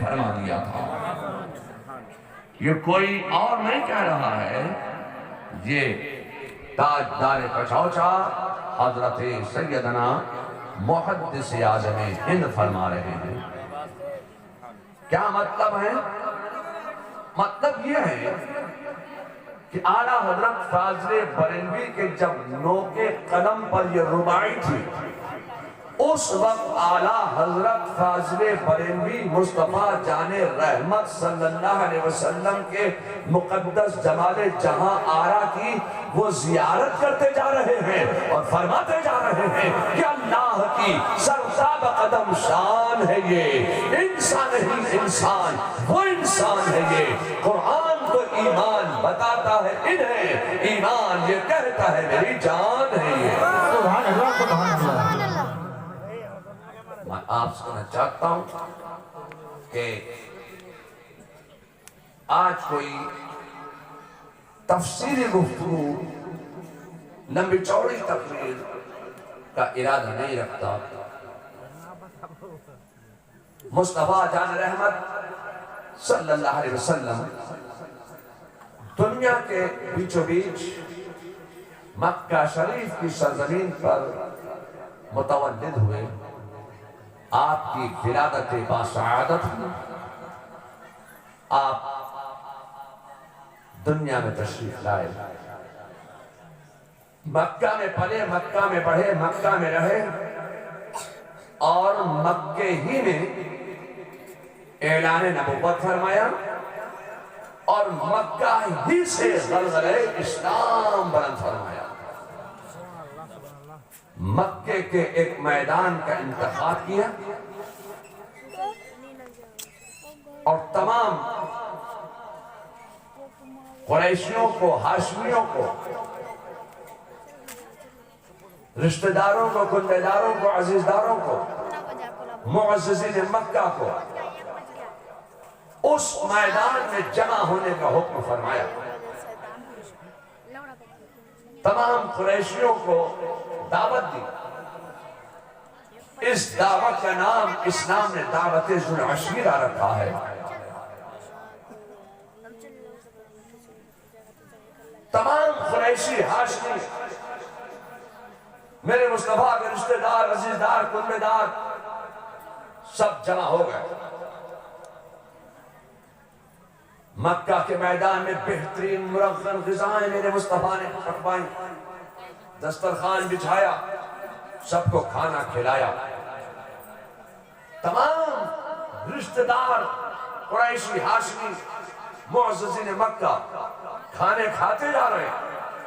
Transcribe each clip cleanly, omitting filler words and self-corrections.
فرما دیا تھا۔ یہ کوئی اور نہیں کہہ رہا ہے، یہ تاجدار کچوچا حضرت سیدنا محدث اعظم ہند فرما رہے ہیں۔ کیا مطلب ہے؟ مطلب یہ ہے کہ اعلیٰ حضرت فاضل بریلوی کے جب نوکے قلم پر یہ رباعی تھی، اس وقت اعلیٰ حضرت فاضل بریلوی مصطفیٰ جان رحمت صلی اللہ علیہ وسلم کے مقدس جمال جہاں آرا کی وہ زیارت کرتے جا رہے ہیں اور فرماتے جا رہے ہیں کہ اللہ کی سرتاب قدم شان ہے یہ، انسان ہی انسان، وہ انسان ہے یہ۔ قرآن تو ایمان بتاتا ہے انہیں، ایمان یہ کہتا ہے میری جان ہے یہ۔ سبحان اللہ، سبحان اللہ۔ میں آپ سے کہنا چاہتا ہوں کہ آج کوئی تفسیری گفتگو لمبی چوڑی تقریر کا ارادہ نہیں رکھتا۔ مصطفیٰ جان رحمت صلی اللہ علیہ وسلم دنیا کے بیچو بیچ مکہ شریف کی سرزمین پر متولد ہوئے۔ آپ کی ولادت باسعادت ہوئی، آپ دنیا میں تشریف لائے، مکہ میں پلے، مکہ میں بڑھے، مکہ میں رہے، اور مکہ ہی میں اعلان نبوت فرمایا، اور مکہ ہی سے غلغلہ اسلام بلند فرمایا۔ مکہ کے ایک میدان کا انتخاب کیا اور تمام قریشیوں کو، ہاشمیوں کو، رشتہ داروں کو، کنبے داروں کو، عزیزداروں کو، معززین مکہ کو اس میدان میں جمع ہونے کا حکم فرمایا۔ تمام قریشیوں کو دعوت دی۔ اس دعوت کا نام اسلام نے دعوت ذو العشیرہ رکھا ہے۔ تمام قریشی، ہاشمی، میرے مصطفیٰ کے رشتہ دار، عزیزدار، کنبے دار سب جمع ہو گئے۔ مکہ کے میدان میں بہترین مرغن غذائیں میرے مصطفیٰ نے پکوائیں، دسترخوان بچھایا، سب کو کھانا کھلایا۔ تمام رشتہ دار قریشی، ہاشمی، معززین مکہ کھانے کھاتے جا رہے ہیں،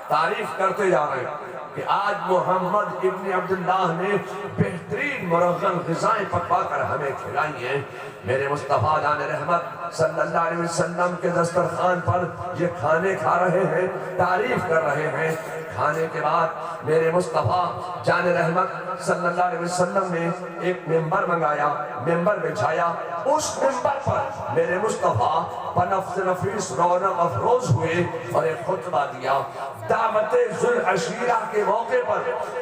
تعریف کرتے جا رہے ہیں کہ آج محمد ابن عبداللہ نے بہترین مرغن غذائیں پکوا کر ہمیں کھلائی ہیں۔ میرے مصطفیٰ جان رحمت صلی اللہ علیہ وسلم کے دسترخوان پر یہ کھانے کھا رہے ہیں، تعریف کر رہے ہیں۔ کھانے کے بعد میرے مصطفیٰ جان رحمت صلی اللہ علیہ وسلم نے ایک ممبر منگایا، ممبر بچھایا۔ اس ممبر پر میرے مصطفیٰ بنفس نفیس رونق افروز ہوئے اور ایک خطبہ دیا۔ دعوت ذو العشیرہ کے موقع پر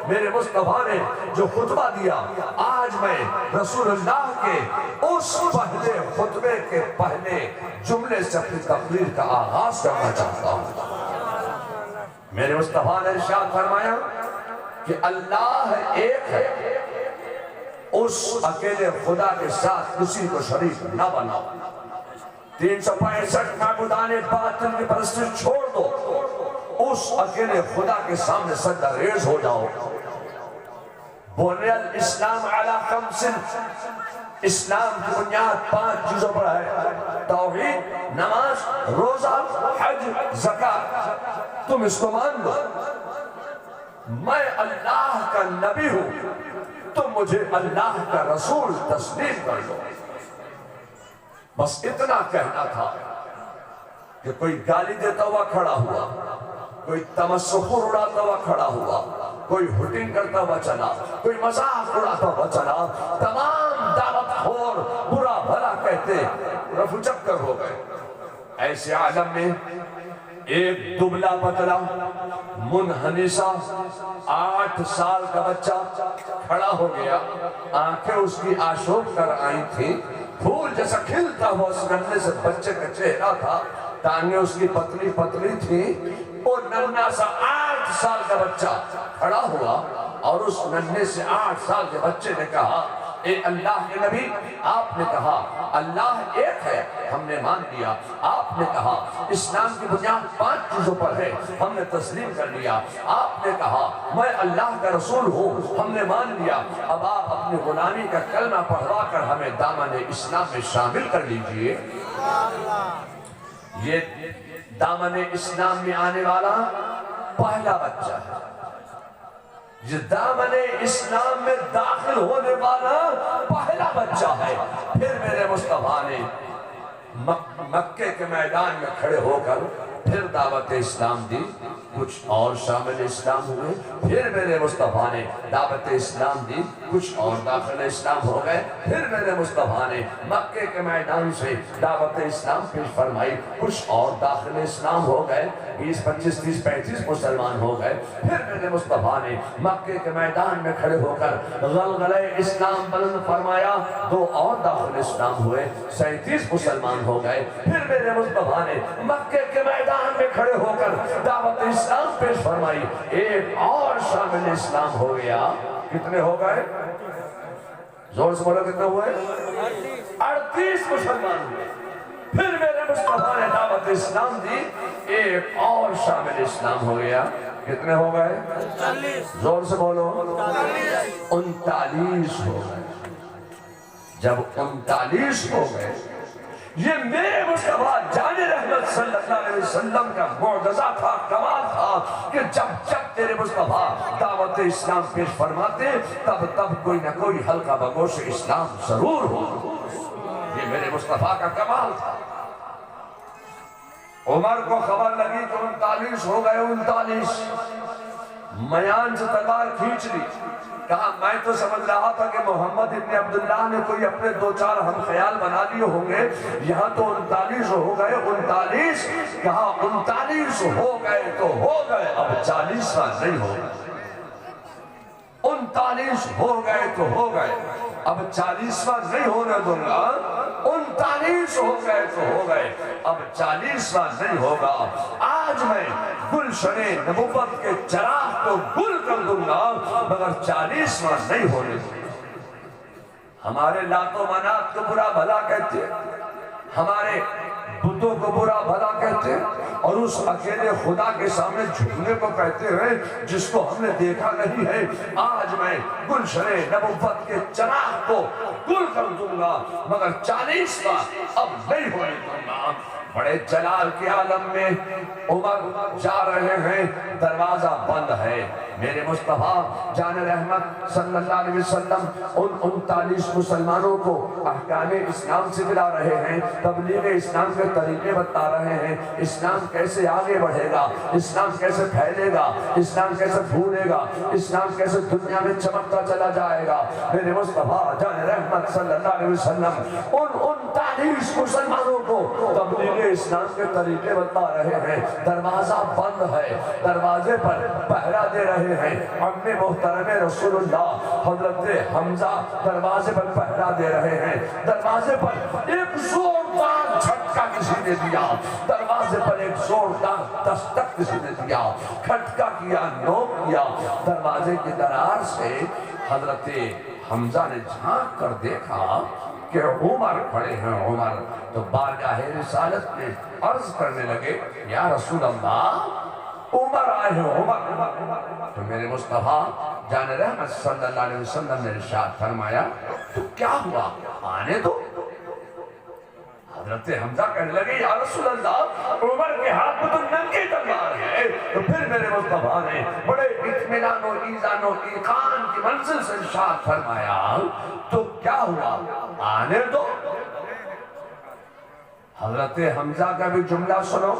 میرے مصطفیٰ نے جو خطبہ دیا، آج میں رسول اللہ کے اس پہلے خطبے کے پہلے جملے سے اپنی تقریر کا آغاز کرنا چاہتا ہوں۔ میرے مصطفیٰ نے ارشاد فرمایا کہ اللہ ایک ہے، اس اکیلے خدا کے ساتھ کسی کو شریک نہ بناؤ۔ 365 معبودان باطل کی پرستش چھوڑ دو، اس اکیلے خدا کے سامنے سجدہ ریز ہو جاؤ۔ بنی الاسلام علی خمس، اسلام کی بنیاد 5 چیزوں پر ہے: توحید، نماز، روزہ، حج، زکوٰۃ۔ تم اس کو مان لو، میں اللہ کا نبی ہوں، تم مجھے اللہ کا رسول تسلیم کر لو۔ بس اتنا کہنا تھا کہ کوئی گالی دیتا ہوا کھڑا ہوا، کوئی تمسخر اڑاتا ہوا کھڑا ہوا، کوئی ہٹنگ کرتا ہوا چلا، کوئی مذاق اڑاتا ہوا چلا، تمام دعوت خور برا بھلا کہتے رفو چکر ہو گئے۔ ایسے عالم میں ایک دبلا پتلا منحنسا 8 سال کا بچہ کھڑا ہو گیا، آنکھیں اس کی آشوب کر آئی تھی، پھول جیسا کھلتا ہوا اس ننھے سے بچے کا چہرہ تھا، ٹانگیں اس کی پتلی پتلی تھی، اور ننھا سا 8 سال کا بچہ کھڑا ہوا اور اس ننھے سے 8 سال کے بچے نے کہا اے اللہ کے نبی، آپ نے کہا اللہ ایک ہے، ہم نے مان لیا، آپ نے کہا اسلام کی بنیاد 5 چیزوں پر ہے، ہم نے تسلیم کر لیا، آپ نے کہا میں اللہ کا رسول ہوں، ہم نے مان لیا، اب آپ اپنی غلامی کا کلمہ پڑھوا کر ہمیں دامن اسلام میں شامل کر لیجئے۔ یہ دامن اسلام میں آنے والا پہلا بچہ ہے، یہ دامن اسلام میں داخل ہونے والا پہلا بچہ ہے۔ پھر میرے مصطفیٰ نے مکے کے میدان میں کھڑے ہو کر پھر دعوت اسلام دی، کچھ اور شامل اسلام ہوئے، پھر میرے مصطفیٰ نے دعوت اسلام دی، کچھ اور داخل اسلام ہو گئے، پھر میرے مصطفیٰ نے مکے کے میدان سے دعوت اسلام پیش فرمائی، کچھ اور داخل اسلام ہو گئے، 20 25 30 35 مسلمان ہو گئے، پھر میرے مصطفیٰ نے مکے کے میدان میں کھڑے ہو کر غلغلہ اسلام بلند فرمایا، 2 اور داخل اسلام ہوئے، 37 مسلمان ہو گئے، پھر میرے مصطفیٰ نے مکے کے میدان میں کھڑے ہو کر دعوت اسلام پیش فرمائی، ایک اور شامل اسلام ہو گیا، کتنے ہو گئے؟ زور سے بولو کتنے ہوئے؟ 38 مسلمان ہوئے، پھر میرے مصطفیٰ نے دعوت اسلام دی، ایک اور شامل اسلام ہو گیا، کتنے ہو گئے؟ زور سے بولو 39 ہو گئے۔ جب 39 ہو گئے، یہ میرے مصطفیٰ جان رحمت صلی اللہ علیہ وسلم کا معجزہ تھا، کمال تھا کہ جب تیرے مصطفیٰ دعوت اسلام پیش فرماتے تب کوئی نہ کوئی حلقہ بگوش اسلام ضرور ہو۔ یہ میرے مصطفیٰ کا کمال تھا۔ عمر کو خبر لگی کہ 39 ہو گئے، 39 میان سے تلوار کھینچ لی، کہا میں تو سمجھ رہا تھا کہ محمد ابن عبداللہ نے کوئی اپنے 2-4 ہم خیال بنا لیے ہوں گے، یہاں تو 39 ہو گئے، 39 کہا 39 ہو گئے تو ہو گئے، اب 40واں نہیں ہو گئے، 39 ہو گئے تو ہو گئے، اب 40واں نہیں ہونے دوں گا، 39 ہو گئے تو ہو گئے، اب 40واں نہیں ہوگا، آج میں گلشن نبوت کے چراغ کو گل کر دوں گا، مگر 40واں نہیں ہونے دوں گا۔ ہمارے لات و منات کو برا بھلا کہتے، ہمارے بتوں کو برا بھلا کہتے، اور اس اکیلے خدا کے سامنے جھکنے کو کہتے ہیں جس کو ہم نے دیکھا نہیں ہے۔ آج میں گلشن نبوت کے چراغ کو گل کر دوں گا، مگر 40واں اب نہیں ہونے دوں گا۔ بڑے جلال کے عالم میں عمر جا رہے ہیں، دروازہ بند ہے، میرے مصطفیٰ جان رحمت صلی اللہ علیہ وسلم ان 39 مسلمانوں کو احکام اسلام سے دلا رہے ہیں، تبلیغ اسلام کے طریقے بتا رہے ہیں، اسلام کیسے آگے بڑھے گا، اسلام کیسے پھیلے گا، اسلام کیسے پھولے گا، اسلام کیسے دنیا میں چمکتا چلا جائے گا۔ میرے مصطفیٰ جان رحمت صلی اللہ علیہ وسلم ان 39 مسلمانوں کو تبلیغ اسلام کے طریقے بتا رہے ہیں، دروازہ بند ہے، دروازے پر پہرا دے رہے ہیں، امی محترم رسول اللہ حضرت حمزہ دروازے پر پہرا دے رہے ہیں، دروازے پر ایک زوردار جھٹکا کسی نے دیا، دروازے پر ایک زوردار دستک کسی نے دیا، کھٹکا کیا، نوک کیا، دروازے کی درار سے حضرت حمزہ نے جھانک کر دیکھا کہ عمر کھڑے ہیں۔ عمر تو بارگاہ رسالت میں عرض کرنے لگے، یا رسول اللہ عمر آئے ہیں، عمر۔ تو میرے مصطفیٰ جان رحمت صلی اللہ علیہ وسلم نے ارشاد فرمایا، تو کیا ہوا، آنے دو۔ حضرت حمزہ کہنے لگے، یا رسول اللہ عمر کے ہاتھ میں تو ننگی تلوار ہے۔ تو پھر میرے مصطفیٰ نے بڑے اطمینان و ایذان و ایقان کی منزل سے ارشاد فرمایا، تو کیا ہوا، آنے دو۔ حضرت حمزہ کا بھی جملہ سنو۔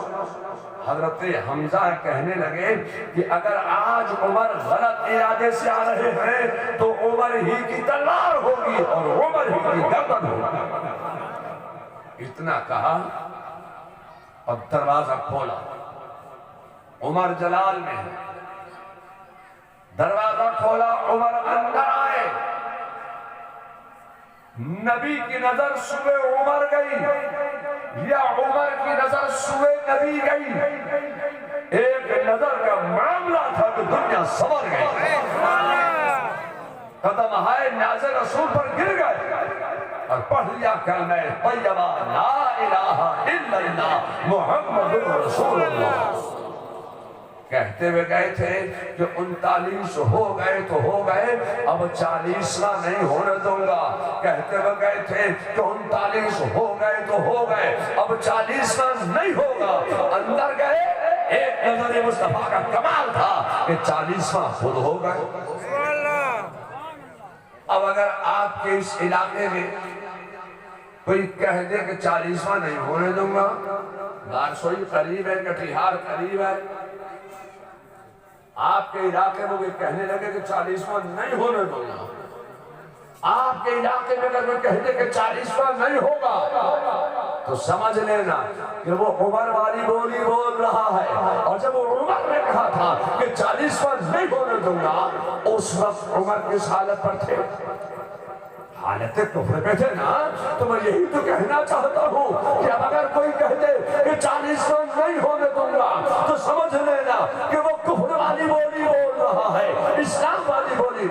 حضرت حمزہ کہنے لگے کہ اگر آج عمر غلط ارادے سے آ رہے ہیں تو عمر ہی کی تلوار ہوگی اور عمر ہی کی گردن ہوگی۔ اتنا کہا اور دروازہ کھولا، عمر جلال میں دروازہ کھولا، عمر اندر آئے، نبی کی نظر سوئے عمر گئی یا عمر کی نظر سوئے نبی گئی، ایک نظر کا معاملہ تھا کہ دنیا سنور گئی، قدم ہائے نیاز رسول پر گر گئے اور پڑھ لیا کلمہ طیبہ لا الہ الا اللہ محمد رسول اللہ۔ کہتے ہوئے گئے تھے کہ 39 ہو گئے تو ہو گئے، اب 40واں نہیں ہونے دوں گا۔ کہتے ہوئے گئے تھے کہ 39 ہو گئے تو ہو گئے، اب 40واں نہیں ہوگا۔ اندر گئے، ایک نظر مصطفیٰ کا کمال تھا کہ 40واں خود ہو گئے۔ اب اگر آپ کے اس علاقے میں کوئی کہہ دے کہ 40واں نہیں ہونے دوں گا، دارسوئی قریب ہے، کٹیہار قریب ہے، آپ کے علاقے میں کوئی کہنے لگے کہ 40واں نہیں ہونے دوں گا، آپ کے علاقے میں اگر کوئی کہہ دے کہ 40واں نہیں ہوگا، تو سمجھ لینا کہ وہ عمر والی بولی بول رہا ہے۔ اور جب وہ عمر نے کہا تھا کہ 40واں نہیں ہونے دوں گا، اس وقت عمر کس حالت پر تھے؟ حالت کفر پہ تھے نا۔ تو میں یہی تو کہنا چاہتا ہوں کہ اب اگر کوئی کہہ دے کہ 40واں نہیں ہونے دوں گا، تو سمجھ لینا کہ وہ کفر والی بولی بول رہا ہے، اسلام والی بولی